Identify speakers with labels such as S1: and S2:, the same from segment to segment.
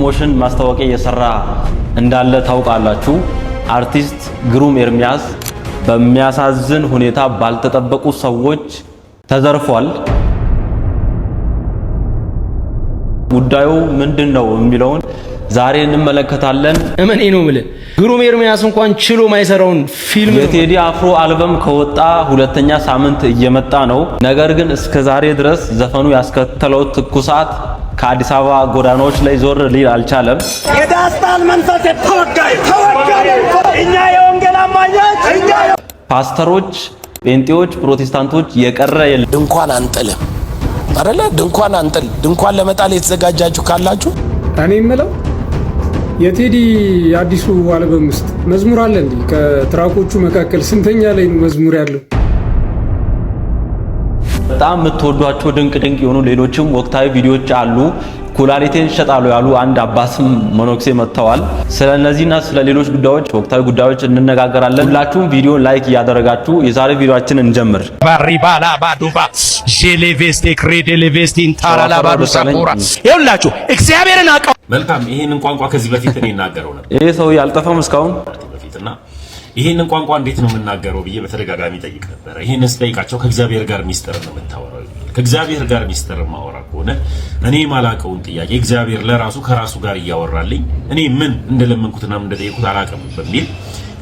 S1: የፕሮሞሽን ማስታወቂያ እየሰራ እንዳለ ታውቃላችሁ። አርቲስት ግሩም ኤርሚያስ በሚያሳዝን ሁኔታ ባልተጠበቁ ሰዎች ተዘርፏል። ጉዳዩ ምንድነው የሚለውን ዛሬ እንመለከታለን። እመኔ ነው ማለት ግሩም ኤርሚያስ እንኳን ችሎ ማይሰራውን ፊልም የቴዲ አፍሮ አልበም ከወጣ ሁለተኛ ሳምንት እየመጣ ነው። ነገር ግን እስከ ዛሬ ድረስ ዘፈኑ ያስከተለው ትኩሳት ከአዲስ አበባ ጎዳናዎች ላይ ዞር ሊል አልቻለም። የዳስታል መንፈስ ተወጋይ እኛ የወንጌል አማኞች ፓስተሮች፣ ጴንጤዎች፣ ፕሮቴስታንቶች የቀረ የለም።
S2: ድንኳን አንጥልም አይደለ? ድንኳን አንጥል። ድንኳን ለመጣል የተዘጋጃችሁ ካላችሁ
S3: እኔ የምለው የቴዲ አዲሱ አልበም ውስጥ መዝሙር አለ እንዴ? ከትራኮቹ መካከል ስንተኛ ላይ ነው መዝሙር ያለው?
S1: በጣም የምትወዷቸው ድንቅ የሆኑ ሌሎችም ወቅታዊ ቪዲዮዎች አሉ። ኩላሊቴን ሸጣሉ ያሉ አንድ አባስም መኖክሴ መጥተዋል። ስለነዚህና ስለ ሌሎች ጉዳዮች ወቅታዊ ጉዳዮች እንነጋገራለን። ሁላችሁም ቪዲዮ ላይክ እያደረጋችሁ የዛሬ ቪዲዮአችንን እንጀምር።
S2: ባሪባላ ባዱባ ጄሌቬስቴ ክሬዴሌቬስቲን ታራላ ባዱ ሳኩራ ይሁላችሁ እግዚአብሔርን አቀው። መልካም። ይሄንን ቋንቋ ከዚህ በፊት እኔ እናገረው ነበር።
S1: ይሄ ሰው ያልጠፋም እስካሁን
S2: በፊትና ይሄንን ቋንቋ እንዴት ነው የምናገረው ብዬ በተደጋጋሚ ጠይቅ ነበር። ይሄንስ ጠይቃቸው ከእግዚአብሔር ጋር ሚስጥር ነው የምታወራው። ከእግዚአብሔር ጋር ሚስጥር ማወራ ከሆነ እኔ ማላቀውን ጥያቄ እግዚአብሔር ለራሱ ከራሱ ጋር እያወራልኝ እኔ ምን እንደለመንኩትና እንደጠየቁት አላቀም በሚል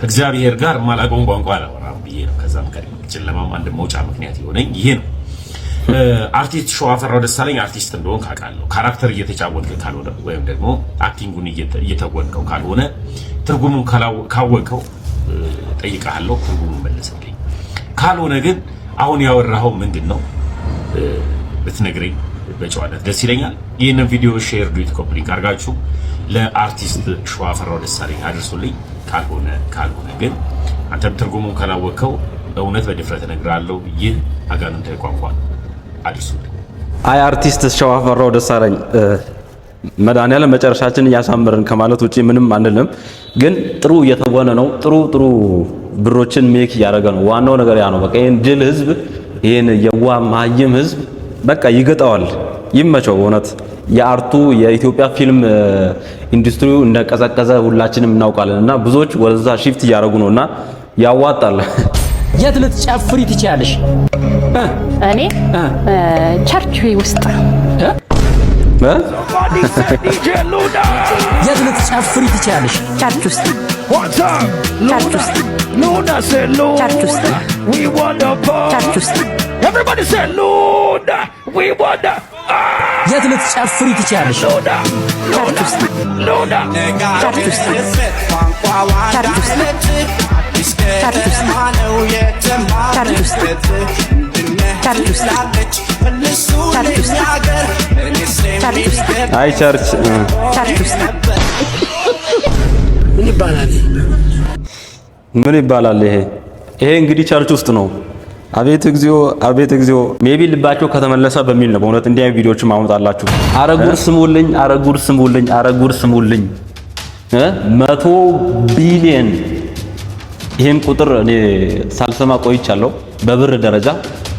S2: ከእግዚአብሔር ጋር ማላቀውን ቋንቋ አላወራም ብዬ ነው። ከዛም ጨለማም አንድ መውጫ ምክንያት የሆነኝ ይሄ ነው። አርቲስት ሸዋፈራው ደሳለኝ አርቲስት እንደሆን ካቃለው ካራክተር እየተጫወትክ ካልሆነ ወይም ደግሞ አክቲንጉን እየተወንከው ካልሆነ ትርጉሙን ካወቀው ጠይቃለሁ፣ ትርጉሙን መልስልኝ። ካልሆነ ግን አሁን ያወራኸው ምንድነው ብትነግረኝ በጨዋነት ደስ ይለኛል። ይሄንን ቪዲዮ ሼር ዱት ኮፕሊንግ አድርጋችሁ ለአርቲስት ሸዋፈራው ደሳለኝ አድርሱልኝ። ካልሆነ ግን አንተም ትርጉሙን ካላወቀው እውነት በድፍረት እነግራለሁ። ይህ አጋንንታዊ ቋንቋ አድርሱልኝ።
S1: አይ አርቲስት ሸዋፈራው ደሳለኝ መድኃኒዓለም መጨረሻችንን ያሳምረን ከማለት ውጪ ምንም አንልም። ግን ጥሩ እየተወነ ነው። ጥሩ ብሮችን ሜክ እያደረገ ነው። ዋናው ነገር ያ ነው። በቃ ይሄን ድል ህዝብ፣ ይሄን የዋ ማይም ህዝብ በቃ ይገጣዋል። ይመቸው። እውነት የአርቱ የኢትዮጵያ ፊልም ኢንዱስትሪው እንደቀዘቀዘ ሁላችንም እናውቃለን እና ብዙዎች ወደዛ ሺፍት እያደረጉ ነውና ያዋጣል።
S4: የት ልትጨፍሪ ትችያለሽ?
S5: እኔ ቸርች ውስጥ
S4: የት ልትጨፍሪ ትችያለሽ?
S5: ቸርች ውስጥ
S4: የት ልትጨፍሪ ትችያለሽ?
S1: አይ ቸርች ምን ይባላል? ይሄ እንግዲህ ቸርች ውስጥ ነው። አቤት እግዚኦ፣ አቤት እግዚኦ። ሜቢ ልባቸው ከተመለሰ በሚል ነው በእውነት እንዲህ አይነት ቪዲዮዎች ማውጣላችሁ። አረጉር ስሙልኝ 100 ቢሊየን ይሄን ቁጥር እኔ ሳልሰማ ቆይቻለሁ። በብር ደረጃ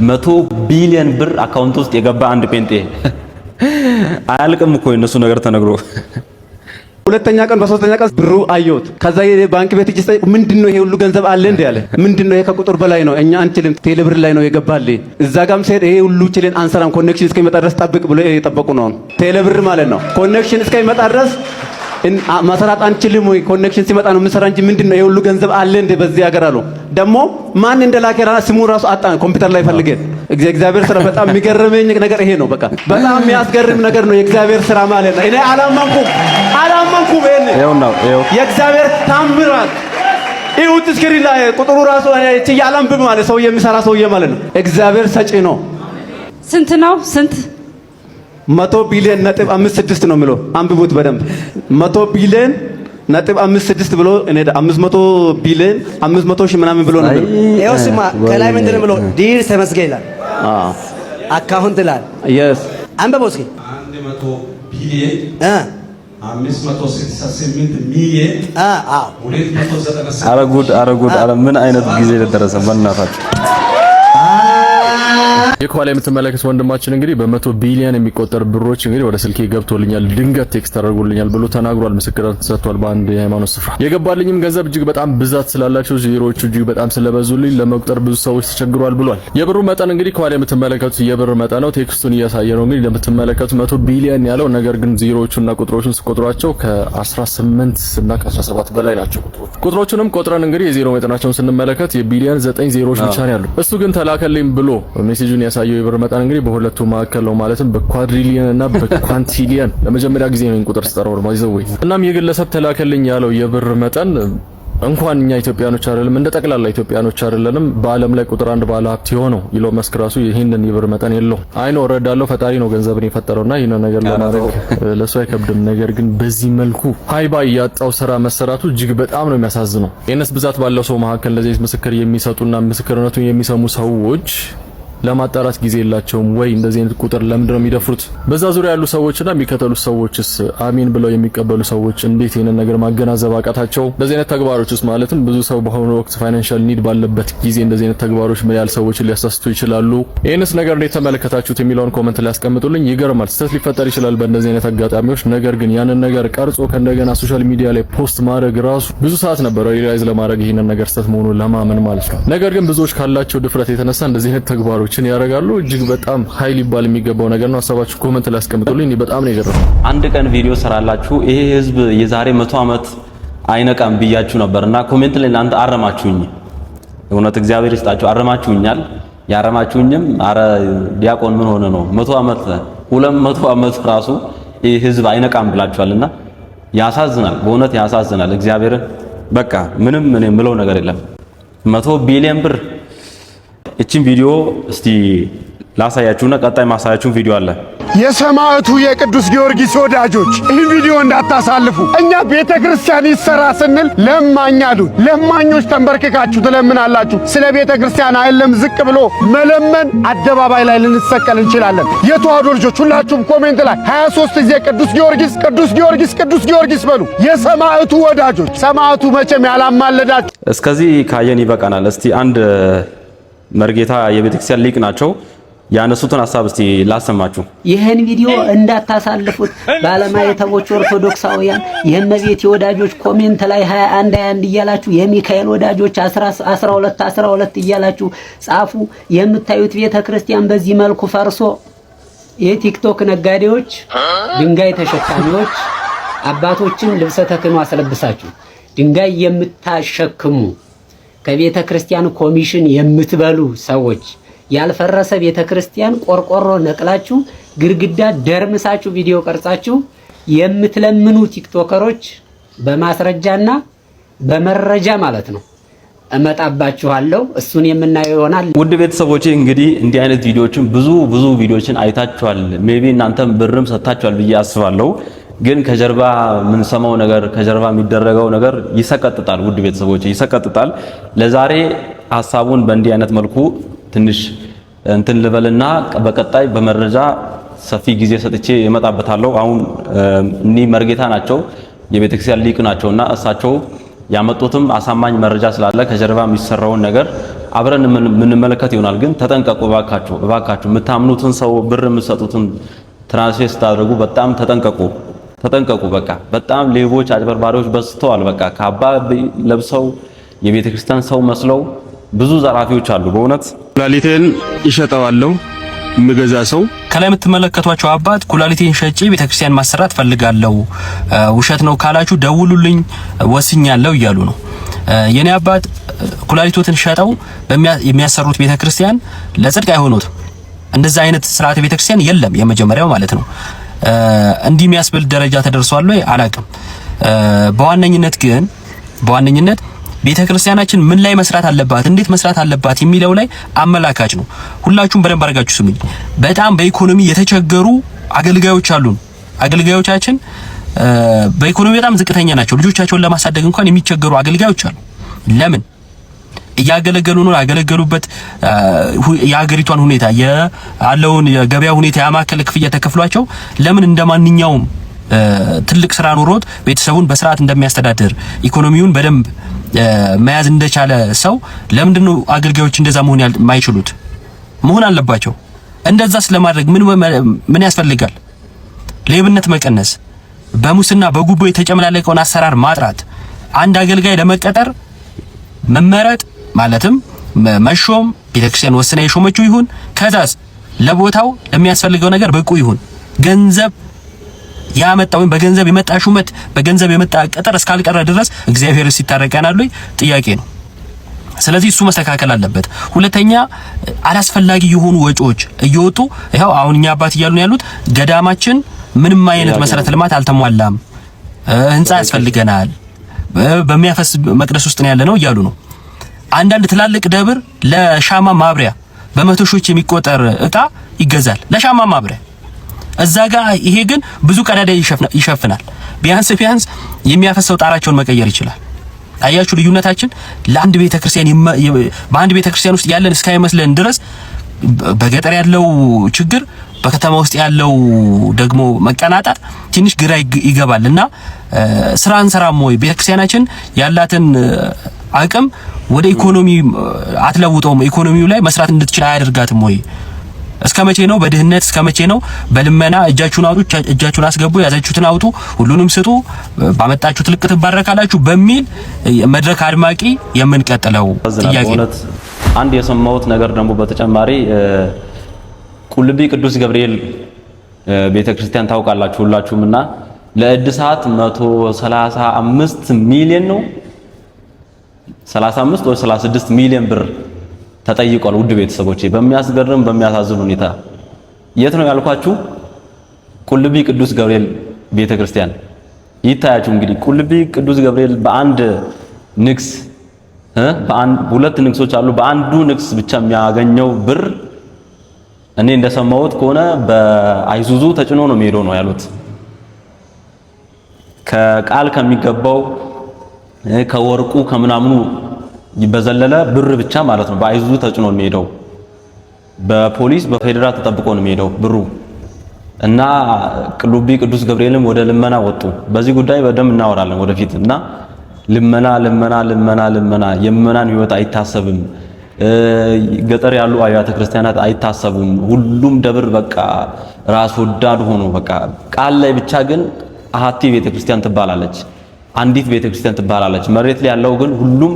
S1: 100 ቢሊየን ብር አካውንት ውስጥ የገባ አንድ ጴንጤ አያልቅም እኮ የነሱ ነገር ተነግሮ።
S6: ሁለተኛ ቀን በሶስተኛ ቀን ብሩ አየሁት። ከዛ የባንክ ቤት እጅ ምንድነው ይሄ ሁሉ ገንዘብ አለ እንዴ ያለ። ምንድነው ይሄ ከቁጥር በላይ ነው፣ እኛ አንችልም፣ ቴሌብር ላይ ነው የገባልኝ። እዛ ጋም ሲሄድ ይሄ ሁሉ ችልን አንሰራም፣ ኮኔክሽን እስከሚመጣ ድረስ ጠብቅ ብሎ የጠበቁ ነው። ቴሌብር ማለት ነው። ኮኔክሽን እስከሚመጣ ድረስ ማሰራት አንችልም ወይ? ኮኔክሽን ሲመጣ ነው የምንሰራ እንጂ ምንድነው ይሄ ሁሉ ገንዘብ አለ እንደ በዚህ ሀገር አሉ። ደግሞ ማን እንደላከራ ስሙ ራሱ አጣ ኮምፒውተር ላይ ፈልገን። እግዚአብሔር ስራ በጣም የሚገርመኝ ነገር ይሄ ነው። በቃ በጣም የሚያስገርም ነገር ነው የእግዚአብሔር ስራ ማለት ነው። እኔ አላመንኩም የእግዚአብሔር ታምራት ይሁት እስከሪ ላይ ቁጥሩ ራሱ እቺ ያላምብ ማለት ሰው የሚሰራ ሰውዬ ማለት ነው። እግዚአብሔር ሰጪ ነው።
S5: ስንት ነው? ስንት
S6: 100 ቢሊዮን ነጥብ 56 ነው የሚለው። አንብቡት በደንብ 100 ቢሊዮን ነጥብ 56 ብሎ እኔ 500 ቢሊዮን 500 ሺህ ምናምን ብሎ ነው።
S7: ይኸው ስማ ከላይ ምንድን ነው ብሎ ዲር ተመስገን ይላል። አካውንት ይላል።
S6: የስ
S7: አንብበው እስኪ
S8: 100 ቢሊዮን 568 ሚሊዮን 297
S1: አረ ጉድ ምን አይነት ጊዜ ደረሰ በእናታችሁ።
S9: የኳላ የምትመለከቱ ወንድማችን እንግዲህ በ100 ቢሊዮን የሚቆጠር ብሮች እንግዲህ ወደ ስልኬ ገብቶልኛል፣ ድንገት ቴክስት ተደርጎልኛል ብሎ ተናግሯል። ምስክርነት ሰጥቷል በአንድ የሃይማኖት ስፍራ። የገባልኝም ገንዘብ እጅግ በጣም ብዛት ስላላቸው ዜሮዎቹ እጅግ በጣም ስለበዙልኝ ለመቁጠር ብዙ ሰዎች ተቸግሯል ብሏል። የብሩ መጠን እንግዲህ ኳላ የምትመለከቱት የብር መጠን ነው። ቴክስቱን እያሳየ ነው እንግዲህ እንደምትመለከቱት 100 ቢሊዮን ያለው ነገር ግን ዜሮዎቹና ቁጥሮቹን ስቆጥሯቸው ከ18 እና ከ17 በላይ ናቸው ቁጥሮቹንም ቆጥረን እንግዲህ የዜሮ መጠናቸውን ስንመለከት የቢሊዮን 9 ዜሮዎች ብቻ ነው ያሉት። እሱ ግን ተላከልኝ ብሎ ሜሴጁን ያሳየው የብር መጠን እንግዲህ በሁለቱ መካከል ነው ማለትም በኳድሪሊየን እና በኳንቲሊየን ለመጀመሪያ ጊዜ ነው ቁጥር ስጠራው ነው ማይዘው። እናም የግለሰብ ተላከልኝ ያለው የብር መጠን እንኳን እኛ ኢትዮጵያኖች አይደለም እንደ ጠቅላላ ኢትዮጵያኖች አይደለንም በአለም ላይ ቁጥር አንድ ባለ ሀብት የሆነው ኢሎን መስክ ራሱ ይሄንን የብር መጠን የለው። አይኖ ረዳለው ፈጣሪ ነው ገንዘብን የፈጠረውና ይሄን ነገር ለማድረግ ለሱ አይከብድም። ነገር ግን በዚህ መልኩ ሃይባ ያጣው ስራ መሰራቱ እጅግ በጣም ነው የሚያሳዝነው። የነስ ብዛት ባለው ሰው መካከል ለዚህ ምስክር የሚሰጡና ምስክርነቱን የሚሰሙ ሰዎች ለማጣራት ጊዜ የላቸውም ወይ? እንደዚህ አይነት ቁጥር ለምንድን ነው የሚደፍሩት? በዛ ዙሪያ ያሉ ሰዎችና የሚከተሉት ሰዎችስ አሚን ብለው የሚቀበሉ ሰዎች እንዴት ይሄንን ነገር ማገናዘብ አቃታቸው? እንደዚህ አይነት ተግባሮችስ ማለትም ብዙ ሰው በሆነ ወቅት ፋይናንሻል ኒድ ባለበት ጊዜ እንደዚህ አይነት ተግባሮች ምን ያህል ሰዎችን ሊያሳስቱ ይችላሉ? ይሄንስ ነገር እንዴት ተመለከታችሁት የሚለውን ኮሜንት ላይ አስቀምጡልኝ። ይገርማል። ስህተት ሊፈጠር ይችላል በእንደዚህ አይነት አጋጣሚዎች። ነገር ግን ያንን ነገር ቀርጾ ከእንደገና ሶሻል ሚዲያ ላይ ፖስት ማድረግ ራሱ ብዙ ሰዓት ነበር ሪላይዝ ለማድረግ ይሄንን ነገር ስህተት መሆኑን ለማመን ማለት ነው። ነገር ግን ብዙዎች ካላቸው ድፍረት የተነሳ እንደዚህ አይነት ተግባሮች ያረጋሉ። እጅግ በጣም ኃይል ይባል የሚገባው ነገር ነው። ሐሳባችሁ ኮሜንት ላይ አስቀምጡልኝ። በጣም ነው የገረመው።
S1: አንድ ቀን ቪዲዮ ሰራላችሁ ይሄ ህዝብ የዛሬ 100 ዓመት አይነቃም ብያችሁ ነበርና ኮሜንት ላይ እናንተ አረማችሁኝ። እውነት እግዚአብሔር ይስጣችሁ፣ አረማችሁኛል። ያረማችሁኝም አረ ዲያቆን ምን ሆነ ነው 100 ዓመት 200 ዓመት ራሱ ይሄ ህዝብ አይነቃም ብላችኋልና ያሳዝናል፣ በእውነት ያሳዝናል። እግዚአብሔር በቃ ምንም የምለው ነገር የለም። 100 ቢሊዮን ብር እቺን ቪዲዮ እስቲ ላሳያችሁና ቀጣይ ማሳያችሁን ቪዲዮ አለ።
S10: የሰማዕቱ የቅዱስ ጊዮርጊስ ወዳጆች ይህ ቪዲዮ እንዳታሳልፉ። እኛ ቤተ ክርስቲያን ይሰራ ስንል ለማኝ አሉን። ለማኞች ተንበርክካችሁ ትለምናላችሁ። ስለ ቤተ ክርስቲያን አይደለም ዝቅ ብሎ መለመን አደባባይ ላይ ልንሰቀል እንችላለን። የተዋህዶ ልጆች ሁላችሁም ኮሜንት ላይ 23 ጊዜ ቅዱስ ጊዮርጊስ ቅዱስ ጊዮርጊስ ቅዱስ ጊዮርጊስ በሉ። የሰማዕቱ ወዳጆች ሰማዕቱ መቼም ያላማለዳችሁ።
S1: እስከዚህ ካየን ይበቃናል። እስቲ አንድ መርጌታ የቤተክርስቲያን ሊቅ ናቸው ያነሱትን ሐሳብ እስቲ ላሰማችሁ።
S11: ይሄን ቪዲዮ እንዳታሳልፉት ባለማየተቦች ኦርቶዶክሳውያን፣ የእመቤቴ ወዳጆች ኮሜንት ላይ 21 21 እያላችሁ የሚካኤል ወዳጆች 12 12 እያላችሁ ጻፉ። የምታዩት ቤተክርስቲያን በዚህ መልኩ ፈርሶ የቲክቶክ ነጋዴዎች፣ ድንጋይ ተሸካሚዎች አባቶችን ልብሰ ተክህኖ አስለብሳችሁ ድንጋይ የምታሸክሙ ከቤተ ክርስቲያን ኮሚሽን የምትበሉ ሰዎች ያልፈረሰ ቤተ ክርስቲያን ቆርቆሮ ነቅላችሁ ግድግዳ ደርምሳችሁ ቪዲዮ ቀርጻችሁ የምትለምኑ ቲክቶከሮች በማስረጃና በመረጃ ማለት ነው እመጣባችኋለሁ። እሱን የምናየው ይሆናል።
S1: ውድ ቤተሰቦቼ እንግዲህ እንዲህ አይነት ቪዲዮዎችን ብዙ ቪዲዮዎችን አይታችኋል። ሜቢ እናንተም ብርም ሰጣችኋል ብዬ አስባለሁ። ግን ከጀርባ ምን ሰማው ነገር ከጀርባ የሚደረገው ነገር ይሰቀጥጣል። ውድ ቤተሰቦቼ ይሰቀጥጣል። ለዛሬ ሐሳቡን በእንዲህ አይነት መልኩ ትንሽ እንትን ልበልና በቀጣይ በመረጃ ሰፊ ጊዜ ሰጥቼ እመጣበታለሁ። አሁን እኒ መርጌታ ናቸው የቤተክርስቲያን ሊቅ ናቸውና እሳቸው ያመጡትም አሳማኝ መረጃ ስላለ ከጀርባ የሚሰራውን ነገር አብረን የምንመለከት ይሆናል። ግን ተጠንቀቁ እባካችሁ የምታምኑትን ሰው ብር የምትሰጡትን ትራንስፌር ስታደርጉ በጣም ተጠንቀቁ። በቃ በጣም ሌቦች አጭበርባሪዎች በዝተዋል። በቃ ካባ ለብሰው የቤተ ክርስቲያን ሰው መስለው ብዙ ዘራፊዎች አሉ። በእውነት
S12: ኩላሊቴን ይሸጠዋለሁ ምገዛ ሰው
S4: ከላይ የምትመለከቷቸው አባት ኩላሊቴን ሸጬ ቤተክርስቲያን ማሰራት ፈልጋለሁ፣ ውሸት ነው ካላችሁ ደውሉልኝ ወስኛለሁ እያሉ ነው። የኔ አባት ኩላሊቶትን ሸጠው የሚያሰሩት ቤተክርስቲያን ለጽድቅ አይሆኑትም። እንደዛ አይነት ስርዓተ ቤተክርስቲያን የለም። የመጀመሪያው ማለት ነው። እንዲህ የሚያስብል ደረጃ ተደርሷል ወይ አላውቅም። በዋነኝነት ቤተክርስቲያናችን ምን ላይ መስራት አለባት፣ እንዴት መስራት አለባት የሚለው ላይ አመላካች ነው። ሁላችሁም በደንብ አድርጋችሁ ስሙኝ። በጣም በኢኮኖሚ የተቸገሩ አገልጋዮች አሉን። አገልጋዮቻችን በኢኮኖሚ በጣም ዝቅተኛ ናቸው። ልጆቻቸውን ለማሳደግ እንኳን የሚቸገሩ አገልጋዮች አሉ። ለምን? እያገለገሉ ነው። ያገለገሉበት የሀገሪቷን ሁኔታ ያለውን የገበያ ሁኔታ ያማከለ ክፍያ ተከፍሏቸው ለምን እንደማንኛውም ትልቅ ስራ ኑሮት ቤተሰቡን በስርዓት እንደሚያስተዳድር ኢኮኖሚውን በደንብ መያዝ እንደቻለ ሰው ለምንድን ነው አገልጋዮች እንደዛ መሆን የማይችሉት? መሆን አለባቸው። እንደዛ ስለማድረግ ምን ያስፈልጋል? ሌብነት መቀነስ፣ በሙስና በጉቦ የተጨመላለቀውን አሰራር ማጥራት፣ አንድ አገልጋይ ለመቀጠር መመረጥ ማለትም መሾም ቤተክርስቲያን ወስና የሾመችው ይሁን፣ ከዛስ ለቦታው ለሚያስፈልገው ነገር ብቁ ይሁን። ገንዘብ ያመጣው በገንዘብ የመጣ ሹመት በገንዘብ የመጣ ቅጥር እስካልቀረ ድረስ እግዚአብሔር ሲታረቀናል ወይ ጥያቄ ነው። ስለዚህ እሱ መስተካከል አለበት። ሁለተኛ አላስፈላጊ የሆኑ ወጪዎች እየወጡ ይሄው አሁን እኛ አባት እያሉ ነው ያሉት ገዳማችን ምንም አይነት መሰረተ ልማት አልተሟላም፣ ህንጻ ያስፈልገናል፣ በሚያፈስ መቅደስ ውስጥ ነው ያለ ነው እያሉ ነው። አንዳንድ ትላልቅ ደብር ለሻማ ማብሪያ በመቶ ሺዎች የሚቆጠር እቃ ይገዛል ለሻማ ማብሪያ እዛ ጋር። ይሄ ግን ብዙ ቀዳዳ ይሸፍናል። ቢያንስ የሚያፈሰው ጣራቸውን መቀየር ይችላል። አያችሁ ልዩነታችን። ለአንድ ቤተክርስቲያን በአንድ ቤተክርስቲያን ውስጥ ያለን እስካይመስለን ድረስ በገጠር ያለው ችግር በከተማ ውስጥ ያለው ደግሞ መቀናጣት ትንሽ ግራ ይገባልና ስራ እንሰራም ወይ ቤተክርስቲያናችን ያላትን አቅም ወደ ኢኮኖሚ አትለውጠውም? ኢኮኖሚው ላይ መስራት እንድትችል አያደርጋትም ወይ? እስከመቼ ነው በድህነት? እስከመቼ ነው በልመና እጃችሁን አውጡ፣ እጃችሁን አስገቡ፣ ያዛችሁትን አውጡ፣ ሁሉንም ስጡ፣ ባመጣችሁት ልክ ትባረካላችሁ በሚል መድረክ አድማቂ የምንቀጥለው ጥያቄ ነው።
S1: አንድ የሰማሁት ነገር ደግሞ በተጨማሪ ቁልቢ ቅዱስ ገብርኤል ቤተክርስቲያን ታውቃላችሁ ሁላችሁምና ለእድሳት 135 ሚሊዮን ነው 35 ወይ 36 ሚሊዮን ብር ተጠይቋል። ውድ ቤተሰቦቼ በሚያስገርም በሚያሳዝን ሁኔታ የት ነው ያልኳችሁ? ቁልቢ ቅዱስ ገብርኤል ቤተክርስቲያን ይታያችሁ። እንግዲህ ቁልቢ ቅዱስ ገብርኤል በአንድ ንግስ ሁለት ንግሶች አሉ። በአንዱ ንግስ ብቻ የሚያገኘው ብር እኔ እንደሰማሁት ከሆነ በአይሱዙ ተጭኖ ነው የሚሄደው ነው ያሉት። ከቃል ከሚገባው ከወርቁ ከምናምኑ በዘለለ ብር ብቻ ማለት ነው በአይሱዙ ተጭኖ ነው የሚሄደው። በፖሊስ በፌደራል ተጠብቆ ነው የሚሄደው ብሩ እና ቁልቢ ቅዱስ ገብርኤልም ወደ ልመና ወጡ። በዚህ ጉዳይ በደንብ እናወራለን ወደፊት እና ልመና የምዕመናን ህይወት አይታሰብም። ገጠር ያሉ አብያተ ክርስቲያናት አይታሰቡም። ሁሉም ደብር በቃ ራስ ወዳድ ሆኖ በቃ ቃል ላይ ብቻ ግን አሃቲ ቤተክርስቲያን ትባላለች፣ አንዲት ቤተክርስቲያን ትባላለች። መሬት ላይ ያለው ግን ሁሉም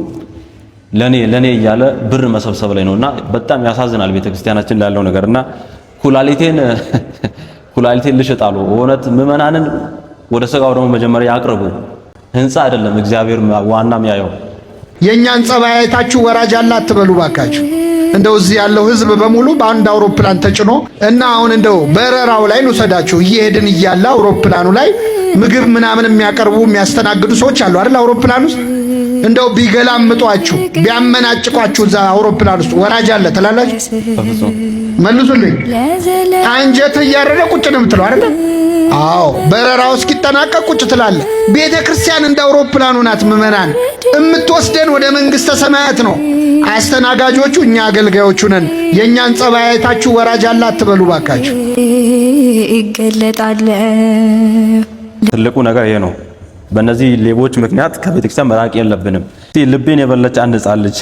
S1: ለኔ እያለ ብር መሰብሰብ ላይ ነውና በጣም ያሳዝናል ቤተክርስቲያናችን ላይ ያለው ነገርና ኩላሊቴን ልሽጣሉ። እውነት ምዕመናንን ወደ ስጋው ደግሞ መጀመሪያ ያቅርቡ። ህንጻ አይደለም እግዚአብሔር ዋናም ያየው።
S10: የኛን ጸባይ አይታችሁ ወራጅ አለ አትበሉ ባካችሁ። እንደው እዚህ ያለው ህዝብ በሙሉ በአንድ አውሮፕላን ተጭኖ እና አሁን እንደው በረራው ላይ ልውሰዳችሁ እየሄድን እያለ አውሮፕላኑ ላይ ምግብ ምናምን የሚያቀርቡ የሚያስተናግዱ ሰዎች አሉ አይደል? አውሮፕላን ውስጥ እንደው ቢገላምጧችሁ ቢያመናጭቋችሁ እዛ አውሮፕላን ውስጥ ወራጅ አለ ትላላችሁ? መልሱልኝ። አንጀት እያረረ ቁጭ ነው የምትለው አይደል? አዎ በረራው እስኪጠናቀቅ ቁጭ ትላለ። ቤተ ክርስቲያን እንደ አውሮፕላኑ ናት። ምዕመናን እምትወስደን ወደ መንግስተ ሰማያት ነው። አስተናጋጆቹ እኛ አገልጋዮቹ ነን። የኛን ጸባይ አይታችሁ ወራጅ አለ አትበሉ ባካችሁ።
S13: ይገለጣል።
S1: ትልቁ ነገር ይሄ ነው። በእነዚህ ሌቦች ምክንያት ከቤተክርስቲያን መራቅ የለብንም። ልቤን የበለች አንድ ሕፃን ልጅ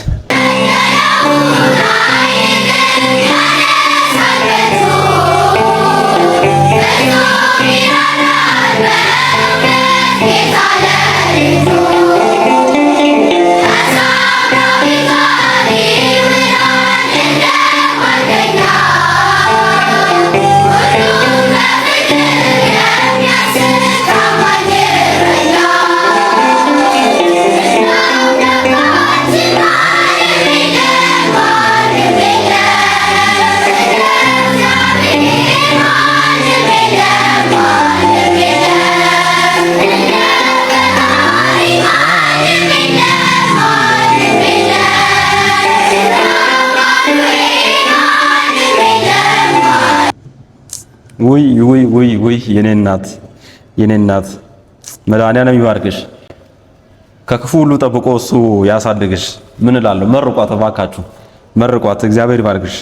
S1: ውይ የኔ እናት መድኃኒዓለም ይባርክሽ፣ ከክፉ ሁሉ ጠብቆ እሱ ያሳድግሽ። ምን እላለሁ? መርቋት እባካችሁ መርቋት። እግዚአብሔር ይባርክሽ።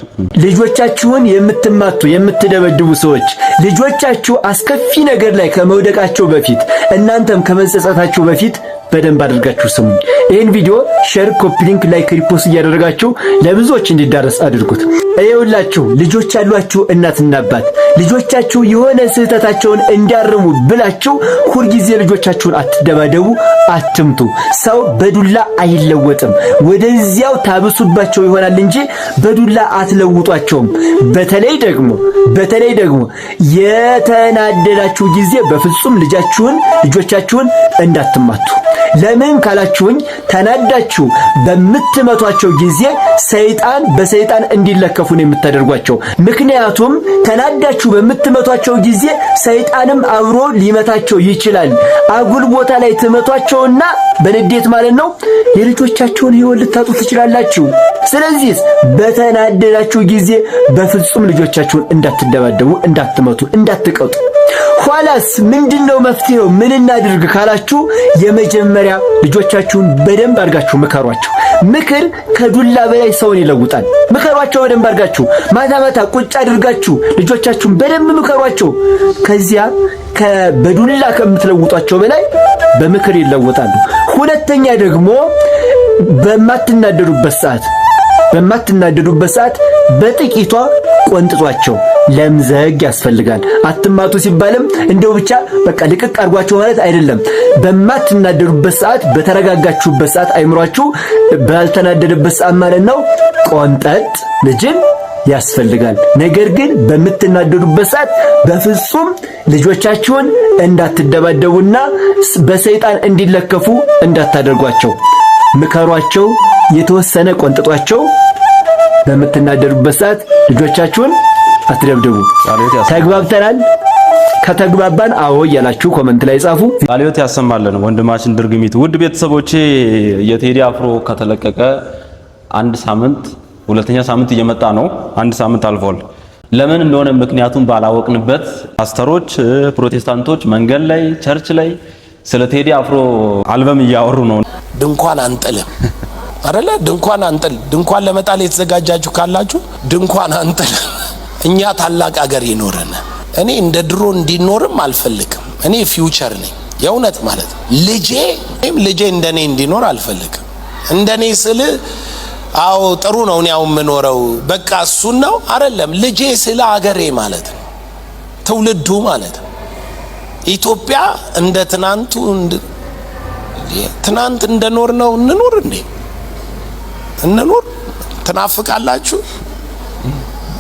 S14: ልጆቻችሁን የምትማቱ የምትደበድቡ ሰዎች ልጆቻችሁ አስከፊ ነገር ላይ ከመውደቃቸው በፊት እናንተም ከመጸጸታችሁ በፊት በደንብ አድርጋችሁ ስሙ። ይህን ቪዲዮ ሼር፣ ኮፒ ሊንክ፣ ላይክ፣ ሪፖስት እያደረጋችሁ ለብዙዎች እንዲዳረስ አድርጉት። ይኸውላችሁ ልጆች ያሏችሁ እናትና አባት ልጆቻችሁ የሆነ ስህተታቸውን እንዲያርሙ ብላችሁ ሁልጊዜ ልጆቻችሁን አትደባደቡ፣ አትምቱ። ሰው በዱላ አይለወጥም። ወደዚያው ታብሱባቸው ይሆናል እንጂ በዱላ አትለውጧቸውም። በተለይ ደግሞ የተናደዳችሁ ጊዜ በፍጹም ልጆቻችሁን እንዳትማቱ። ለምን ካላችሁኝ ተናዳችሁ በምትመቷቸው ጊዜ ሰይጣን በሰይጣን እንዲለከፉ ነው የምታደርጓቸው። ምክንያቱም ተናዳችሁ በምትመቷቸው ጊዜ ሰይጣንም አብሮ ሊመታቸው ይችላል። አጉል ቦታ ላይ ትመቷቸውና በንዴት ማለት ነው የልጆቻችሁን ሕይወት ልታጡ ትችላላችሁ። ስለዚህ በተናደዳችሁ ጊዜ በፍጹም ልጆቻችሁን እንዳትደባደቡ፣ እንዳትመቱ፣ እንዳትቀጡ። ኋላስ ምንድነው መፍትሄው? ምን እናድርግ ካላችሁ የመጀመሪያ ልጆቻችሁን በደንብ አድርጋችሁ ምከሯቸው። ምክር ከዱላ በላይ ሰውን ይለውጣል። ምከሯቸው በደንብ አድርጋችሁ ማታ ቁጭ አድርጋችሁ ልጆቻችሁን በደንብ ምከሯቸው። ከዚያ በዱላ ከምትለውጧቸው በላይ በምክር ይለወጣሉ። ሁለተኛ ደግሞ በማትናደዱበት ሰዓት በጥቂቷ ቆንጥጧቸው። ለምዘግ ያስፈልጋል። አትማቱ ሲባልም እንደው ብቻ በቃ ልቅቅ አድርጓቸው ማለት አይደለም። በማትናደዱበት ሰዓት፣ በተረጋጋችሁበት ሰዓት፣ አይምሯችሁ ባልተናደደበት ሰዓት ማለት ነው ቆንጠጥ ልጅን ያስፈልጋል። ነገር ግን በምትናደዱበት ሰዓት በፍጹም ልጆቻችሁን እንዳትደባደቡና በሰይጣን እንዲለከፉ እንዳታደርጓቸው። ምከሯቸው፣ የተወሰነ ቆንጥጧቸው። በምትናደዱበት ሰዓት ልጆቻችሁን አትደብድቡ። ተግባብተናል? ከተግባባን አዎ እያላችሁ ኮሜንት ላይ ጻፉ።
S1: ቃልዮት ያሰማልን ወንድማችን ድርግሚት። ውድ ቤተሰቦቼ የቴዲ አፍሮ ከተለቀቀ አንድ ሳምንት ሁለተኛ ሳምንት እየመጣ ነው። አንድ ሳምንት አልፏል። ለምን እንደሆነ ምክንያቱም ባላወቅንበት ፓስተሮች፣ ፕሮቴስታንቶች መንገድ ላይ ቸርች ላይ ስለ ቴዲ አፍሮ አልበም እያወሩ ነው።
S13: ድንኳን አንጥልም አይደለ? ድንኳን አንጥል። ድንኳን ለመጣል የተዘጋጃችሁ ካላችሁ ድንኳን አንጥል። እኛ ታላቅ አገር ይኖረን። እኔ እንደ ድሮ እንዲኖርም አልፈልግም። እኔ ፊውቸር ነኝ የእውነት ማለት ልጄ እንደኔ እንዲኖር አልፈልግም። እንደኔ ስል አዎ ጥሩ ነው እኔ አሁን የምኖረው በቃ እሱን ነው አይደለም። ልጄ ስለ አገሬ ማለት ነው፣ ትውልዱ ማለት ነው። ኢትዮጵያ እንደ ትናንት እንደኖር ነው እንኑር እንዴ? እንኑር። ትናፍቃላችሁ?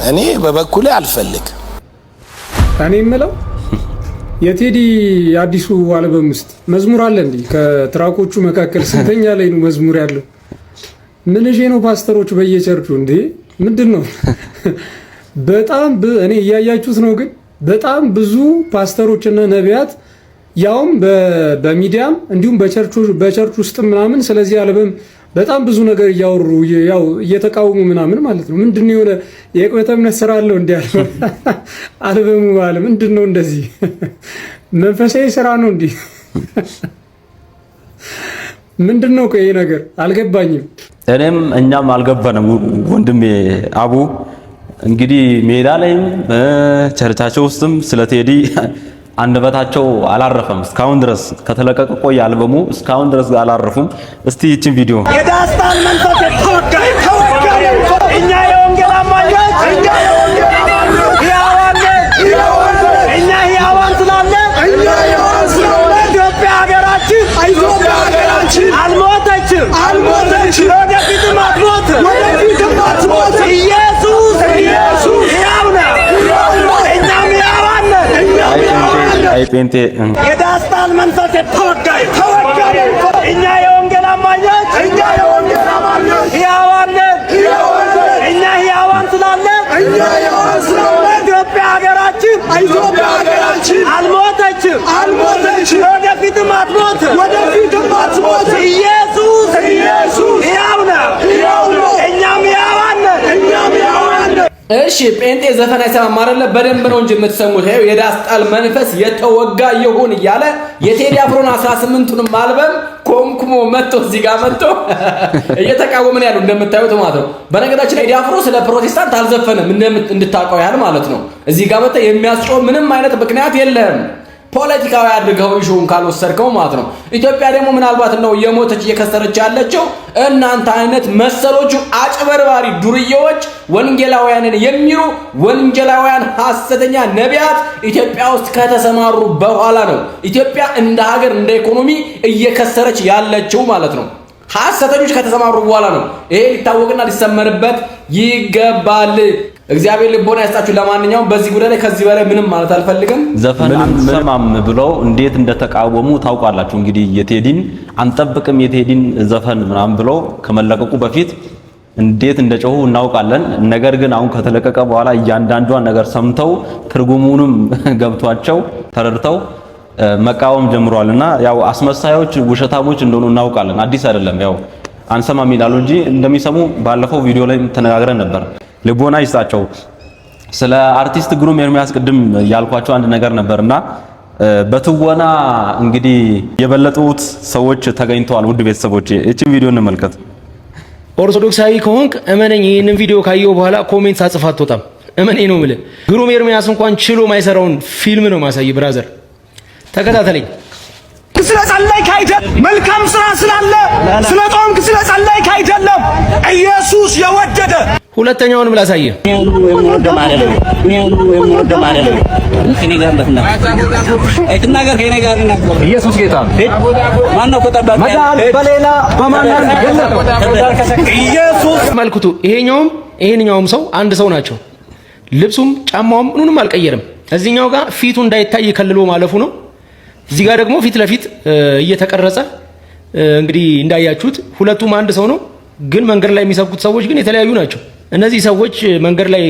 S13: እኔ በበኩሌ አልፈልግ።
S3: እኔ የምለው የቴዲ አዲሱ አልበም ውስጥ መዝሙር አለ እንዴ? ከትራኮቹ መካከል ስንተኛ ላይ ነው መዝሙር ያለው? ምን ነው ፓስተሮች በየቸርቹ እንዴ ምንድነው? በጣም እኔ እያያችሁት ነው። ግን በጣም ብዙ ፓስተሮችና ነቢያት ያውም በሚዲያም እንዲሁም በቸርች ውስጥ ምናምን ስለዚህ አልበም በጣም ብዙ ነገር እያወሩ ያው እየተቃወሙ ምናምን ማለት ነው። ምንድነው የሆነ የቆየተ እምነት ስራ አለው እንዴ አልበሙ ማለት ምንድነው? እንደዚህ መንፈሳዊ ስራ ነው እንዴ? ምንድነው ይሄ ነገር አልገባኝም።
S1: እኔም እኛም አልገባንም። ወንድሜ አቡ እንግዲህ ሜዳ ላይም ቸርቻቸው ውስጥም ስለ ቴዲ አንደበታቸው አላረፈም። እስካሁን ድረስ ከተለቀቀ ቆየ አልበሙ እስካሁን ድረስ አላረፉም። እስቲ ይችን ቪዲዮ
S15: የዳስታን መንፈስ ተወጋይ እኛ የወንጌል አማኞች እኛ ሕያዋን ስላለ ኢትዮጵያ ሀገራችን አልሞተችም፣ ወደፊትም አትሞትም። ኢየሱስ ሕያው ነው። እኛም ሕያዋን ነን።
S1: አይ ጴንጤ
S15: የዳስታን መንፈስ ተወጋይ እኛ የወንጌል አማኞች ሕያዋን ነን። እኛ ሕያዋን ስላለ ኢትዮጵያ ሀገራችን አልሞተችም፣ ወደፊትም አትሞትም። ኢየሱስ ሕያው ነው። እኛም ሕያዋን ነን።
S16: እሺ ጴንጤ ዘፈን አይሰማም አይደለ? በደንብ ነው እንጂ የምትሰሙት። ይሄው የዳስጣል መንፈስ የተወጋ ይሁን እያለ የቴዲ አፍሮን 18ቱንም አልበም ኮምኩሞ መጥቶ እዚህ ጋር መጥቶ እየተቃወመን ያለው እንደምታዩት ማለት ነው። በነገራችን ቴዲ አፍሮ ስለ ፕሮቴስታንት አልዘፈንም እንድታውቀው ያህል ማለት ነው። እዚህ ጋር መጥቶ የሚያስጮህ ምንም አይነት ምክንያት የለም። ፖለቲካዊ አድርገው ኢሹን ካልወሰድከው ማለት ነው። ኢትዮጵያ ደግሞ ምናልባት ነው የሞተች እየከሰረች ያለችው እናንተ አይነት መሰሎቹ አጭበርባሪ ዱርዬዎች ወንጌላውያንን የሚሩ ወንጌላውያን ሐሰተኛ ነቢያት ኢትዮጵያ ውስጥ ከተሰማሩ በኋላ ነው ኢትዮጵያ እንደ ሀገር እንደ ኢኮኖሚ እየከሰረች ያለችው ማለት ነው። ሐሰተኞች ከተሰማሩ በኋላ ነው። ይሄ ሊታወቅና ሊሰመርበት ይገባል። እግዚአብሔር ልቦና ያስጣችሁ። ለማንኛውም በዚህ ጉዳይ ላይ ከዚህ በላይ ምንም ማለት አልፈልግም።
S1: ዘፈን አንሰማም ብለው እንዴት እንደተቃወሙ ታውቃላችሁ። እንግዲህ የቴዲን አንጠብቅም የቴዲን ዘፈን ምናምን ብለው ከመለቀቁ በፊት እንዴት እንደጮሁ እናውቃለን። ነገር ግን አሁን ከተለቀቀ በኋላ እያንዳንዷን ነገር ሰምተው ትርጉሙንም ገብቷቸው ተረድተው መቃወም ጀምሯልና ያው አስመሳዮች ውሸታሞች እንደሆኑ እናውቃለን። አዲስ አይደለም። ያው አንሰማም ይላሉ እንጂ እንደሚሰሙ ባለፈው ቪዲዮ ላይ ተነጋግረን ነበር። ልቦና ይስጣቸው። ስለ አርቲስት ግሩም ኤርሚያስ ቅድም ያልኳቸው አንድ ነገር ነበርና በትወና እንግዲህ የበለጡት ሰዎች ተገኝተዋል። ውድ ቤተሰቦች እቺን ቪዲዮ እንመልከት።
S17: ኦርቶዶክሳዊ ከሆንክ እመነኝ፣ ይህንን ቪዲዮ ካየው በኋላ ኮሜንት ሳጽፍ አትወጣም። እመኔ ነው የምልህ። ግሩም ኤርሚያስ እንኳን ችሎ ማይሰራውን ፊልም ነው ማሳይ። ብራዘር ተከታተለኝ።
S15: ስለ ጸለይክ አይደለም፣ መልካም ስራ ስላለ ስለ ጾምክ ስለ ጸለይክ አይደለም። ኢየሱስ የወደደ
S17: ሁለተኛውንም ላሳየህ።
S15: ኢየሱስ ጌታ ማነው? ከጠባቂ በሌላ በማናን ኢየሱስ
S17: መልኩቱ ይሄኛውም ሰው አንድ ሰው ናቸው። ልብሱም ጫማውም ምኑንም አልቀየርም። እዚህኛው ጋር ፊቱ እንዳይታይ ከልሎ ማለፉ ነው። እዚህ ጋር ደግሞ ፊት ለፊት እየተቀረጸ እንግዲህ እንዳያችሁት ሁለቱም አንድ ሰው ነው። ግን መንገድ ላይ የሚሰብኩት ሰዎች ግን የተለያዩ ናቸው። እነዚህ ሰዎች መንገድ ላይ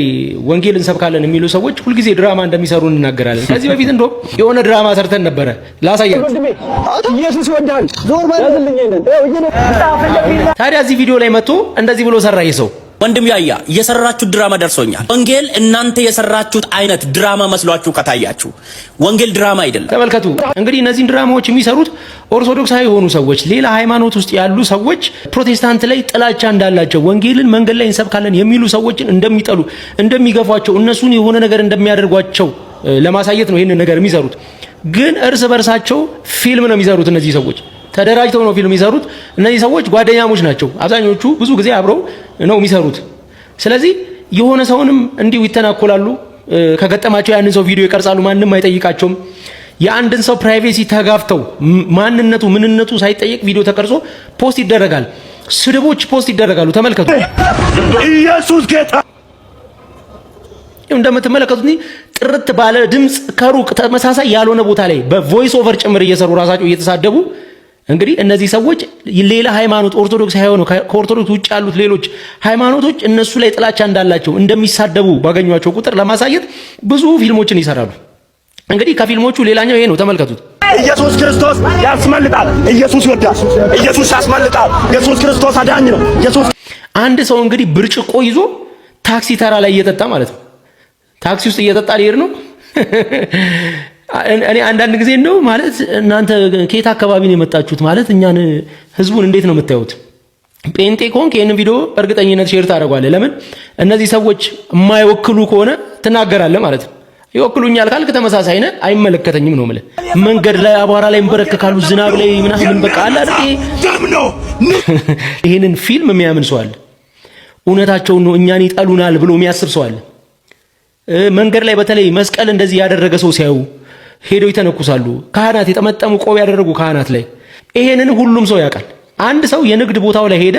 S17: ወንጌል እንሰብካለን የሚሉ ሰዎች ሁልጊዜ ድራማ እንደሚሰሩ እንናገራለን። ከዚህ በፊት እንደው የሆነ ድራማ ሰርተን ነበረ ላሳያችሁ።
S15: ኢየሱስ ወዳል ዞር ባለልኝ አይደል?
S17: ታዲያ እዚህ ቪዲዮ ላይ መጥቶ እንደዚህ ብሎ ሰራ ይሄ ሰው።
S4: ወንድም ያያ የሰራችሁት ድራማ ደርሶኛል። ወንጌል እናንተ የሰራችሁት አይነት ድራማ መስሏችሁ ከታያችሁ ወንጌል ድራማ አይደለም።
S17: ተመልከቱ እንግዲህ እነዚህን ድራማዎች የሚሰሩት ኦርቶዶክሳዊ የሆኑ ሰዎች፣ ሌላ ሃይማኖት ውስጥ ያሉ ሰዎች ፕሮቴስታንት ላይ ጥላቻ እንዳላቸው፣ ወንጌልን መንገድ ላይ እንሰብካለን የሚሉ ሰዎችን እንደሚጠሉ፣ እንደሚገፏቸው፣ እነሱን የሆነ ነገር እንደሚያደርጓቸው ለማሳየት ነው ይሄንን ነገር የሚሰሩት። ግን እርስ በርሳቸው ፊልም ነው የሚሰሩት። እነዚህ ሰዎች ተደራጅተው ነው ፊልም የሚሰሩት። እነዚህ ሰዎች ጓደኛሞች ናቸው። አብዛኞቹ ብዙ ጊዜ አብረው ነው የሚሰሩት። ስለዚህ የሆነ ሰውንም እንዲሁ ይተናኮላሉ። ከገጠማቸው ያንን ሰው ቪዲዮ ይቀርጻሉ። ማንም አይጠይቃቸውም። የአንድን ሰው ፕራይቬሲ ተጋፍተው ምንነቱ ሳይጠየቅ ቪዲዮ ተቀርጾ ፖስት ይደረጋል። ስድቦች ፖስት ይደረጋሉ። ተመልከቱ።
S15: ኢየሱስ ጌታ
S17: እንደምትመለከቱት ጥርት ባለ ድምጽ ከሩቅ ተመሳሳይ ያልሆነ ቦታ ላይ በቮይስ ኦቨር ጭምር እየሰሩ ራሳቸው እየተሳደቡ እንግዲህ እነዚህ ሰዎች ሌላ ሃይማኖት ኦርቶዶክስ ሃይማኖት ከኦርቶዶክስ ውጭ ያሉት ሌሎች ሃይማኖቶች እነሱ ላይ ጥላቻ እንዳላቸው እንደሚሳደቡ ባገኟቸው ቁጥር ለማሳየት ብዙ ፊልሞችን ይሰራሉ። እንግዲህ ከፊልሞቹ ሌላኛው ይሄ ነው። ተመልከቱት።
S15: ኢየሱስ ክርስቶስ ያስመልጣል። ኢየሱስ ይወዳል። ኢየሱስ ያስመልጣል። ኢየሱስ ክርስቶስ አዳኝ ነው። ኢየሱስ
S17: አንድ ሰው እንግዲህ ብርጭቆ ይዞ ታክሲ ተራ ላይ እየጠጣ ማለት ነው። ታክሲ ውስጥ እየጠጣ ሊሄድ ነው። እኔ አንዳንድ ጊዜ ነው ማለት እናንተ ከየት አካባቢ ነው የመጣችሁት ማለት እኛን ህዝቡን እንዴት ነው የምታዩት? ጴንጤ ከሆንክ ይሄንን ቪዲዮ እርግጠኝነት ሼር ታደርጋለህ። ለምን እነዚህ ሰዎች የማይወክሉ ከሆነ ትናገራለህ ማለት ነው። ይወክሉኛል ካልክ ተመሳሳይ ነህ፣ አይመለከተኝም ነው ማለት። መንገድ ላይ አቧራ ላይ እንበረከካሉ፣ ዝናብ ላይ ምናምን በቃ አለ አይደል? ይሄንን ፊልም የሚያምን ሰው አለ። እውነታቸውን ነው እኛን ይጠሉናል ብሎ የሚያስብ ሰው አለ። መንገድ ላይ በተለይ መስቀል እንደዚህ ያደረገ ሰው ሲያዩ ሄደው ይተነኩሳሉ። ካህናት የጠመጠሙ ቆብ ያደረጉ ካህናት ላይ ይሄንን ሁሉም ሰው ያውቃል። አንድ ሰው የንግድ ቦታው ላይ ሄደ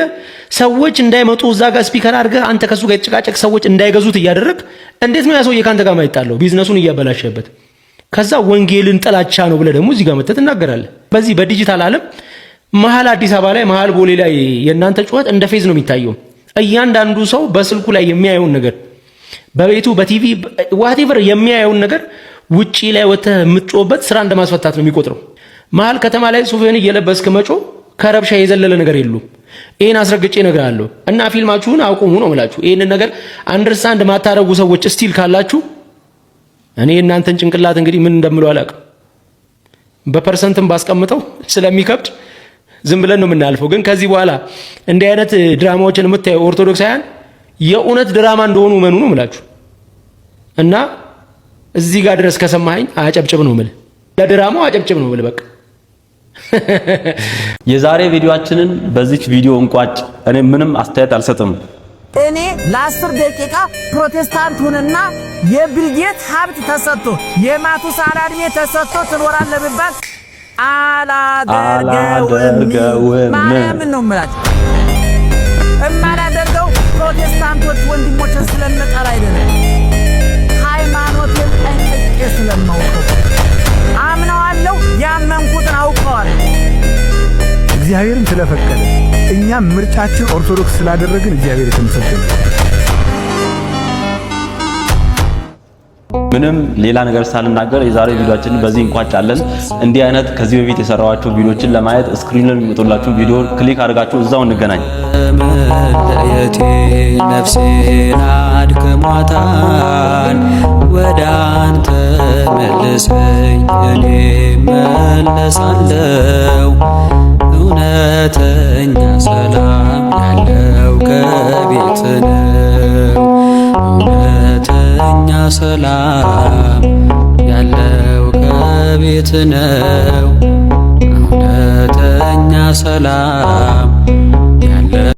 S17: ሰዎች እንዳይመጡ እዛ ጋር ስፒከር አድርገህ አንተ ከሱ ጋር የተጨቃጨቅ ሰዎች እንዳይገዙት እያደረግ እንዴት ነው ያ ሰውዬ ካንተ ጋር ማይጣለው? ቢዝነሱን እያበላሸበት ከዛ ወንጌልን ጥላቻ ነው ብለህ ደግሞ እዚህ ጋር መተህ ትናገራለህ። በዚህ በዲጂታል ዓለም መሀል አዲስ አበባ ላይ መሀል ቦሌ ላይ የእናንተ ጩኸት እንደ ፌዝ ነው የሚታየው። እያንዳንዱ ሰው በስልኩ ላይ የሚያየውን ነገር በቤቱ በቲቪ ዋቴቨር የሚያየውን ነገር ውጪ ላይ ወጥተህ የምትጮህበት ስራ እንደማስፈታት ነው የሚቆጥረው። መሀል ከተማ ላይ ሱፍህን እየለበስክ መጮህ ከረብሻ የዘለለ ነገር የለውም። ይሄን አስረግጬ እነግራለሁ እና ፊልማችሁን አቁሙ ነው የምላችሁ። ይሄንን ነገር አንደርስታንድ ማታረጉ ሰዎች ስቲል ካላችሁ እኔ እናንተን ጭንቅላት እንግዲህ ምን እንደምለው አላውቅም። በፐርሰንትም ባስቀምጠው ስለሚከብድ ዝም ብለን ነው የምናልፈው። ግን ከዚህ በኋላ እንዲህ አይነት ድራማዎችን የምታየው ኦርቶዶክሳውያን የእውነት ድራማ እንደሆኑ መኑ ነው የምላችሁ። እና እዚህ ጋር ድረስ ከሰማኸኝ አጨብጭብ ነው የምልህ። ለድራማው አጨብጭብ ነው ብል በቃ።
S1: የዛሬ ቪዲዮአችንን በዚች ቪዲዮ እንቋጭ። እኔ ምንም አስተያየት አልሰጥም።
S18: እኔ ለ10 ደቂቃ ፕሮቴስታንት ሁንና የቢልጌት ሀብት ተሰጥቶ የማቱሳላ ዕድሜ ተሰጥቶ ትኖራለህ ብባል አላደርገውም። ማርያምን ነው የምላቸው። እማላደርገው ፕሮቴስታንቶች ወንድሞችን ስለምጠላ አይደለም፣ ሃይማኖትን ጠንቅቄ ስለማውቀው አምነዋለሁ። ያመንኩትን አውቀዋለሁ።
S19: እግዚአብሔርን ስለፈቀደ እኛም ምርጫችን ኦርቶዶክስ ስላደረግን እግዚአብሔር የተመሰገነ።
S1: ምንም ሌላ ነገር ሳልናገር የዛሬ ቪዲዮአችንን በዚህ እንቋጫለን። እንዲህ አይነት ከዚህ በፊት የሰራኋቸው ቪዲዮችን ለማየት ስክሪን ላይ የሚመጡላችሁ ቪዲዮ ክሊክ አድርጋችሁ እዛው እንገናኝ።
S20: መለየቴ ነፍሴን አድክሟታል፣ ወደ አንተ መልሰኝ እኔ መለሳለሁ። እውነተኛ ሰላም ያለው ከቤት ነው፣ እውነተኛ ሰላም ያለው ከቤት ነው፣ እውነተኛ ሰላም